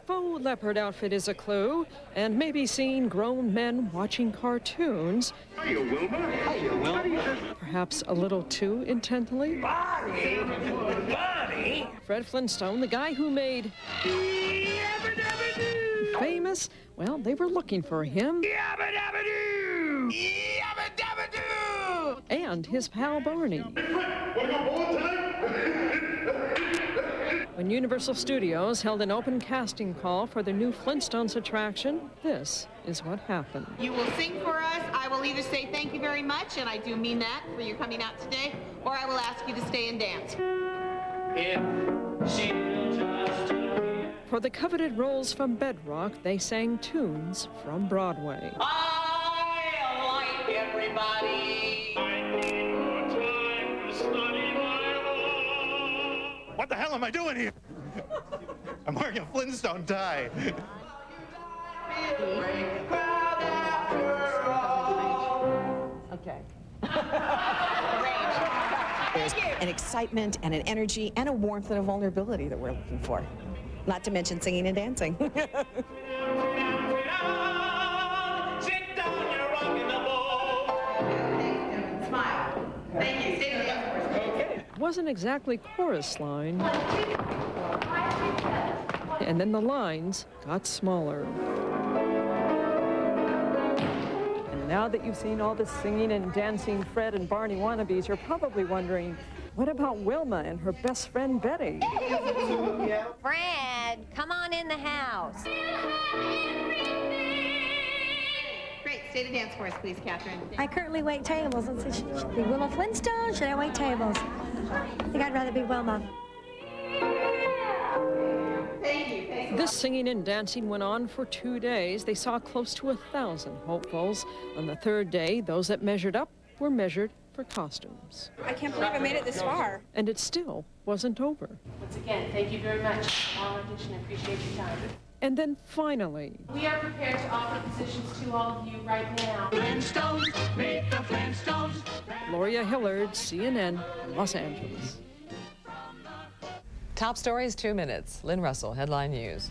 faux leopard outfit is a clue, and maybe seeing grown men watching cartoons. Hiya, Wilma. Hiya, Wilma. Perhaps a little too intently. Bonnie! Bonnie! Fred Flintstone, the guy who made Yabba-dabba-doo! famous, well, they were looking for him. Yabba-dabba-doo! Yabba-dabba-doo! And his pal Barney. When Universal Studios held an open casting call for the new Flintstones attraction, this is what happened. You will sing for us. I will either say thank you very much, and I do mean that for you coming out today, or I will ask you to stay and dance. For the coveted roles from Bedrock, they sang tunes from Broadway. I like everybody. What the hell am I doing here? I'm wearing a Flintstone tie. Okay. There's an excitement and an energy and a warmth and a vulnerability that we're looking for. Not to mention singing and dancing. Smile. Thank you. Stay together. Wasn't exactly chorus line. And then the lines got smaller. And now that you've seen all the singing and dancing Fred and Barney wannabes, you're probably wondering, what about Wilma and her best friend Betty? Fred, come on in the house. Great. Stay to dance for us, please, Catherine. I currently wait tables. Let's see, should be Wilma Flintstone? Should I wait tables? I think I'd rather be Wilma. Thank you. Thank you. This singing and dancing went on for 2 days. They saw close to 1,000 hopefuls. On the third day, those that measured up were measured for costumes. I can't believe I made it this far. And it still wasn't over. Once again, thank you very much. Our audition, appreciate your time. And then finally, We are prepared to offer positions to all of you right now. Flintstones, meet the Flintstones. Gloria Hillard, CNN, Los Angeles. Top stories, 2 minutes. Lynn Russell, Headline News.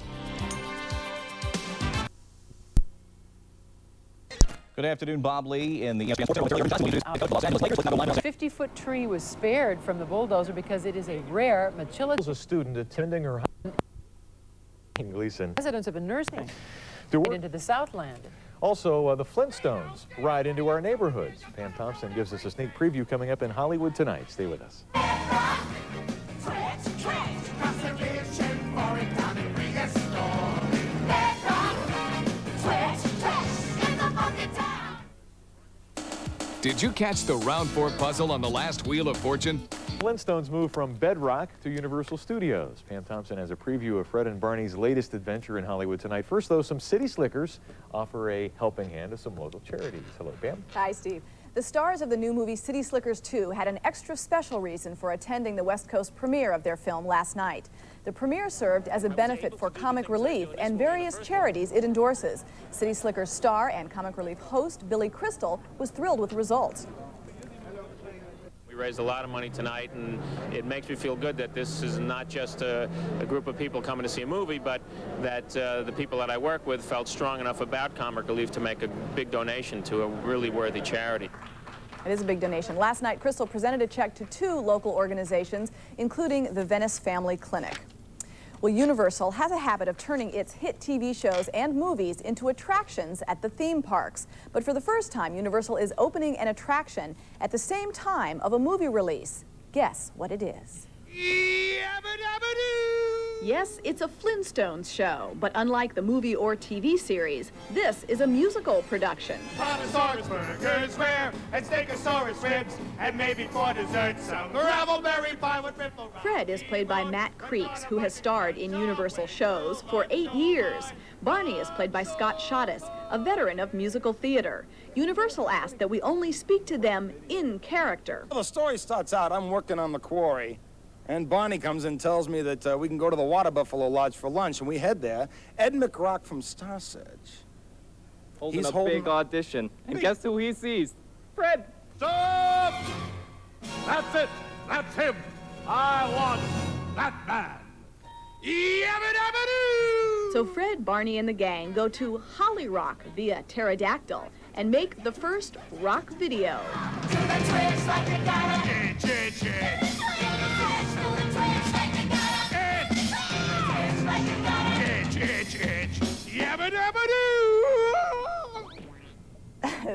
Good afternoon, Bob Lee in the... A 50-foot tree was spared from the bulldozer because it is a rare Machilla. A student attending her Gleason. Residents have been nursing into the Southland. Also, the Flintstones ride into our neighborhoods. Pam Thompson gives us a sneak preview coming up in Hollywood tonight. Stay with us. Did you catch the round 4 puzzle on the last Wheel of Fortune? Flintstones move from Bedrock to Universal Studios. Pam Thompson has a preview of Fred and Barney's latest adventure in Hollywood tonight. First, though, some city slickers offer a helping hand to some local charities. Hello, Pam. Hi, Steve. The stars of the new movie City Slickers 2 had an extra special reason for attending the West Coast premiere of their film last night. The premiere served as a benefit for Comic Relief and various charities it endorses. City Slickers star and Comic Relief host Billy Crystal was thrilled with the results. We raised a lot of money tonight, and it makes me feel good that this is not just a group of people coming to see a movie, but that the people that I work with felt strong enough about Comic Relief to make a big donation to a really worthy charity. It is a big donation. Last night, Crystal presented a check to 2 local organizations, including the Venice Family Clinic. Well, Universal has a habit of turning its hit TV shows and movies into attractions at the theme parks. But for the first time, Universal is opening an attraction at the same time of a movie release. Guess what it is? Yes, it's a Flintstones show, but unlike the movie or TV series, this is a musical production. Brontosaurus burgers rare, and Stegosaurus ribs, and maybe for dessert some gravelberry pie with ripple. Fred is played by Matt Creeks, who has starred in Universal shows for 8 years. Barney is played by Scott Shottis, a veteran of musical theater. Universal asked that we only speak to them in character. Well, the story starts out, I'm working on the quarry, and Barney comes and tells me that we can go to the Water Buffalo Lodge for lunch, and we head there. Ed McRock from Starsedge. He's holding a big audition, and guess who he sees? Fred! Stop! That's it! That's him! I want that man! Yabba-dabba-doo! So Fred, Barney, and the gang go to Holly Rock via Pterodactyl and make the first rock video.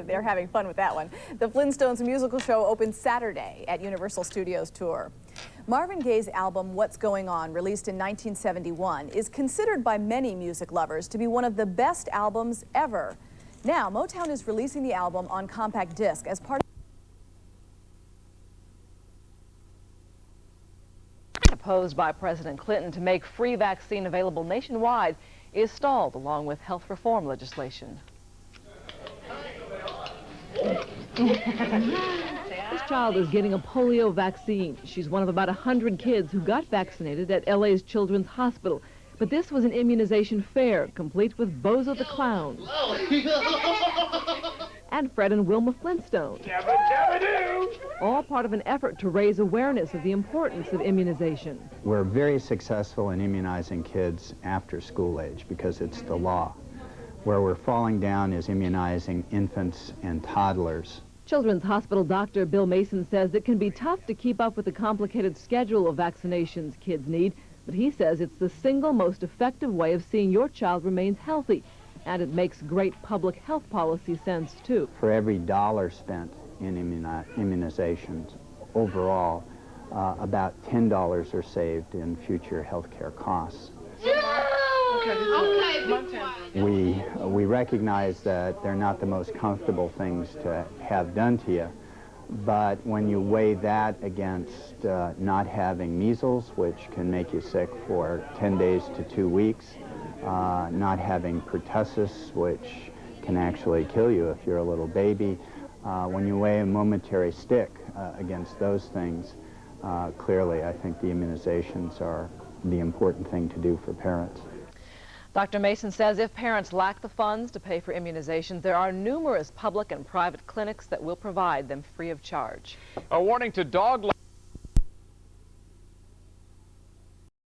They're having fun with that one. The Flintstones musical show opens Saturday at Universal Studios Tour. Marvin Gaye's album, What's Going On, released in 1971, is considered by many music lovers to be one of the best albums ever. Now, Motown is releasing the album on compact disc as part of proposed by President Clinton to make free vaccine available nationwide is stalled along with health reform legislation. This child is getting a polio vaccine. She's one of about 100 kids who got vaccinated at LA's Children's Hospital. But this was an immunization fair, complete with Bozo the Clown and Fred and Wilma Flintstone. All part of an effort to raise awareness of the importance of immunization. We're very successful in immunizing kids after school age because it's the law. Where we're falling down is immunizing infants and toddlers. Children's Hospital Dr. Bill Mason says it can be tough to keep up with the complicated schedule of vaccinations kids need, but he says it's the single most effective way of seeing your child remains healthy, and it makes great public health policy sense, too. For every dollar spent in immunizations, overall, about $10 are saved in future health care costs. We recognize that they're not the most comfortable things to have done to you, but when you weigh that against not having measles, which can make you sick for 10 days to 2 weeks, not having pertussis, which can actually kill you if you're a little baby, when you weigh a momentary stick against those things, clearly I think the immunizations are the important thing to do for parents. Dr. Mason says if parents lack the funds to pay for immunizations, there are numerous public and private clinics that will provide them free of charge. A warning to dog lovers.